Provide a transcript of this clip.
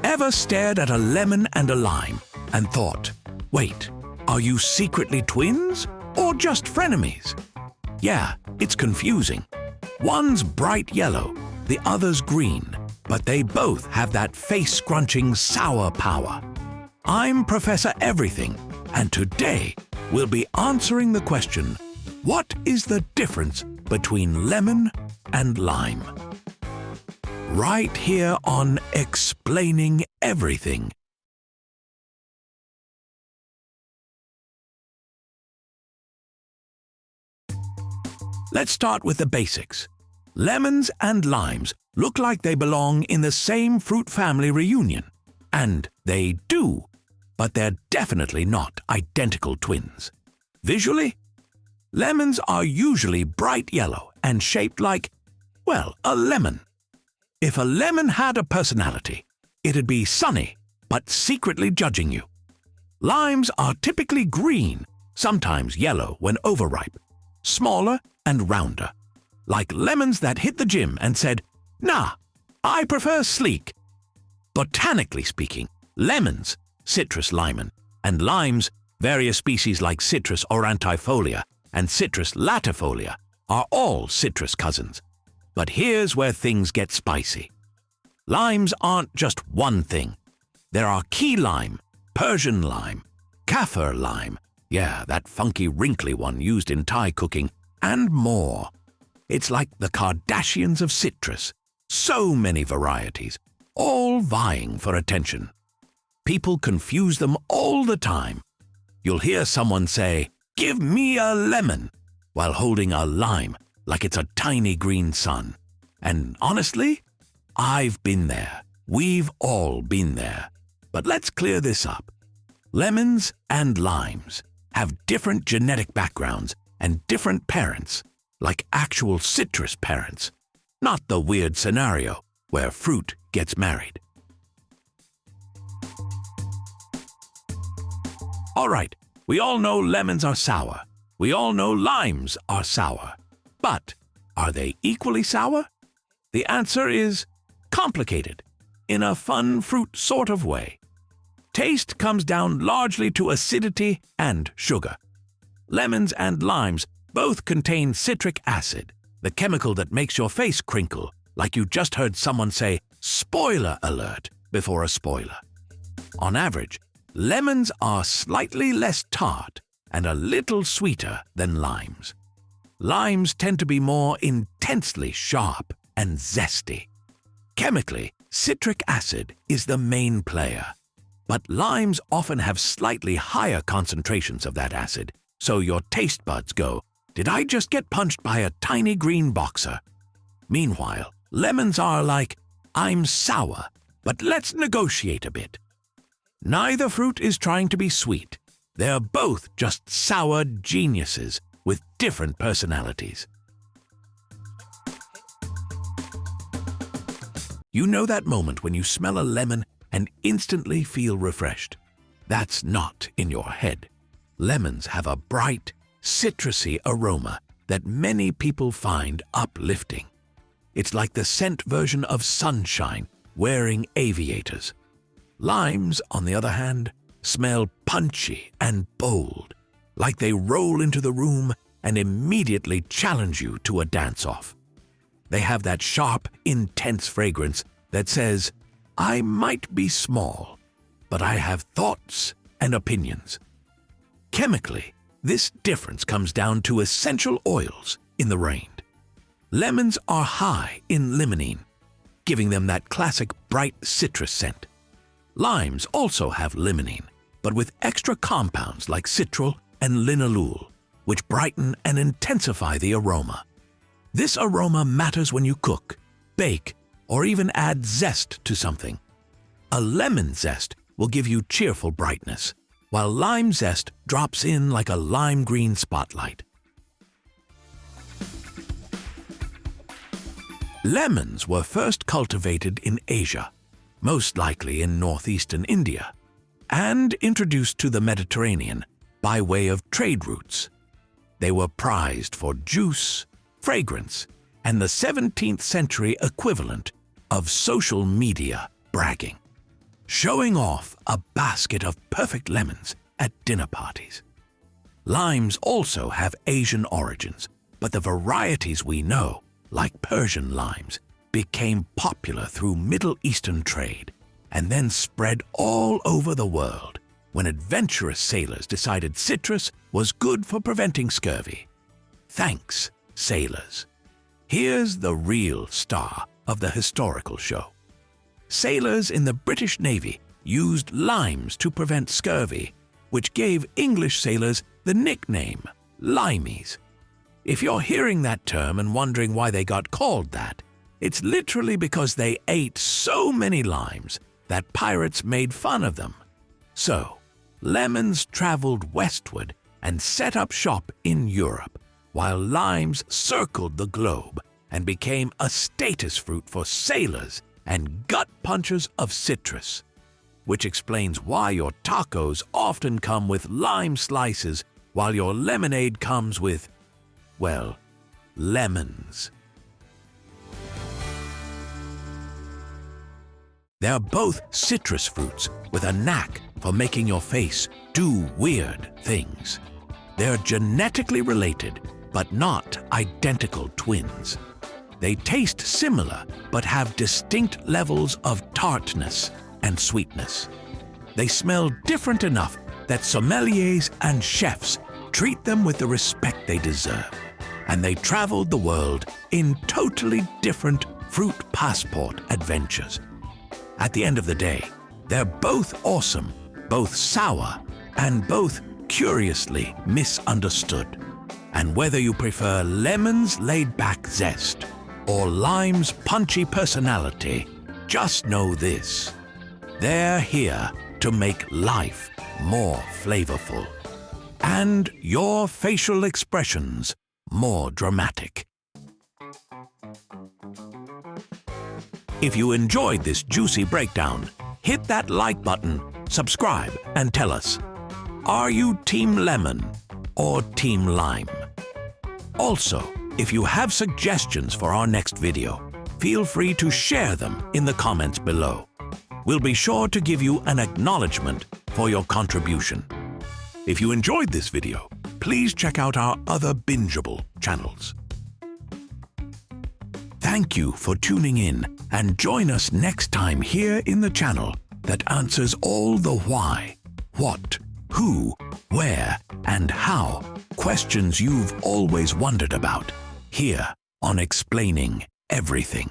Ever stared at a lemon and a lime and thought, wait, are you secretly twins or just frenemies? Yeah, it's confusing. One's bright yellow, the other's green, but they both have that face-scrunching sour power. I'm Professor Everything, and today we'll be answering the question, what is the difference between lemon and lime? Right here on Explaining Everything. Let's start with the basics. Lemons and limes look like they belong in the same fruit family reunion. And they do, but they're definitely not identical twins. Visually, lemons are usually bright yellow and shaped like, well, a lemon. If a lemon had a personality, it'd be sunny, but secretly judging you. Limes are typically green, sometimes yellow when overripe, smaller and rounder, like lemons that hit the gym and said, nah, I prefer sleek. Botanically speaking, lemons, Citrus limen, and limes, various species like Citrus aurantifolia and Citrus latifolia, are all citrus cousins. But here's where things get spicy. Limes aren't just one thing. There are key lime, Persian lime, kaffir lime, yeah, that funky wrinkly one used in Thai cooking, and more. It's like the Kardashians of citrus. So many varieties, all vying for attention. People confuse them all the time. You'll hear someone say, "Give me a lemon," while holding a lime like it's a tiny green sun. And honestly, I've been there. We've all been there. But let's clear this up. Lemons and limes have different genetic backgrounds and different parents, like actual citrus parents, not the weird scenario where fruit gets married. All right, we all know lemons are sour. We all know limes are sour. But are they equally sour? The answer is complicated, in a fun fruit sort of way. Taste comes down largely to acidity and sugar. Lemons and limes both contain citric acid, the chemical that makes your face crinkle, like you just heard someone say, "Spoiler alert," before a spoiler. On average, lemons are slightly less tart and a little sweeter than limes. Limes tend to be more intensely sharp and zesty. Chemically, citric acid is the main player, but limes often have slightly higher concentrations of that acid, so your taste buds go, "Did I just get punched by a tiny green boxer?" Meanwhile, lemons are like, "I'm sour, but let's negotiate a bit." Neither fruit is trying to be sweet. They're both just sour geniuses with different personalities. You know that moment when you smell a lemon and instantly feel refreshed? That's not in your head. Lemons have a bright, citrusy aroma that many people find uplifting. It's like the scent version of sunshine wearing aviators. Limes, on the other hand, smell punchy and bold, like they roll into the room and immediately challenge you to a dance-off. They have that sharp, intense fragrance that says, "I might be small, but I have thoughts and opinions." Chemically, this difference comes down to essential oils in the range. Lemons are high in limonene, giving them that classic bright citrus scent. Limes also have limonene, but with extra compounds like citral and linalool, which brighten and intensify the aroma. This aroma matters when you cook, bake, or even add zest to something. A lemon zest will give you cheerful brightness, while lime zest drops in like a lime green spotlight. Lemons were first cultivated in Asia, most likely in northeastern India, and introduced to the Mediterranean by way of trade routes. They were prized for juice, fragrance, and the 17th century equivalent, of social media bragging, showing off a basket of perfect lemons at dinner parties. Limes also have Asian origins, but the varieties we know, like Persian limes, became popular through Middle Eastern trade and then spread all over the world when adventurous sailors decided citrus was good for preventing scurvy. Thanks, sailors. Here's the real star of the historical show. Sailors in the British Navy used limes to prevent scurvy, which gave English sailors the nickname limeys. If you're hearing that term and wondering why they got called that, it's literally because they ate so many limes that pirates made fun of them. So, lemons traveled westward and set up shop in Europe, while limes circled the globe and became a status fruit for sailors and gut punchers of citrus, which explains why your tacos often come with lime slices while your lemonade comes with, well, lemons. They're both citrus fruits with a knack for making your face do weird things. They're genetically related, but not identical twins. They taste similar, but have distinct levels of tartness and sweetness. They smell different enough that sommeliers and chefs treat them with the respect they deserve. And they traveled the world in totally different fruit passport adventures. At the end of the day, they're both awesome, both sour, and both curiously misunderstood. And whether you prefer lemons' laid-back zest or lime's punchy personality, just know this: they're here to make life more flavorful and your facial expressions more dramatic. If you enjoyed this juicy breakdown, hit that like button, subscribe, and tell us, are you Team Lemon or Team Lime? Also, if you have suggestions for our next video, feel free to share them in the comments below. We'll be sure to give you an acknowledgement for your contribution. If you enjoyed this video, please check out our other bingeable channels. Thank you for tuning in, and join us next time here in the channel that answers all the why, what, who, where, and how questions you've always wondered about, here on Explaining Everything.